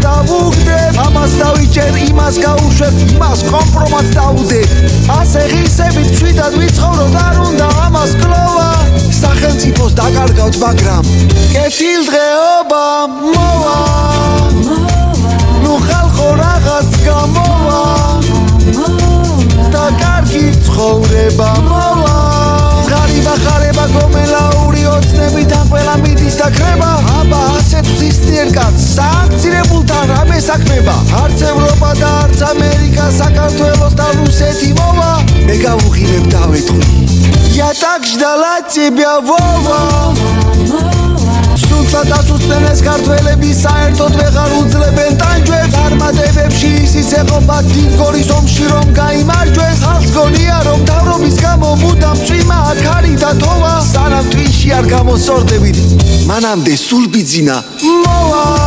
დავუგდებ ამას დავიჭერ იმას გავუშვებ იმას კომპრომატს დავუდებ ასე ღირსებით მშვიდად ვიცხოვროთ არ უნდა ამას კლოვა სახელმწიფოს დაკარგავთ მაგრამ კეთილდღეობა მოვა ნუ ხალხო რაღაც გამოვა და კარგი ცხოვრება მოვა ხარება გომელაური ოცნებით ან ყველა მიდის და ქრება აბა ასეთ ვთისნიერ კაცს სააქცირებულთან რამე საქმება არც ევროპა და არც ამერიკა საქართველოს და რუსეთი მოვა მე გავუღიმებ დავეთქვი я так ждала тебя вова სულთა დასუსტნეს ქართველები საერთოდ ვეღარ უძლებენ ტანჯვებს არმადებებში ისიც ეყოფა დინგორის ომში რომ გაიმარჯვეს ხალხს გონია რომ მთავრობის გამო მუდამ წვიმა აქარი და თოვა სანამ ტვინში არ გამოსორდებით მანამდე სულ ბიძინა მოვა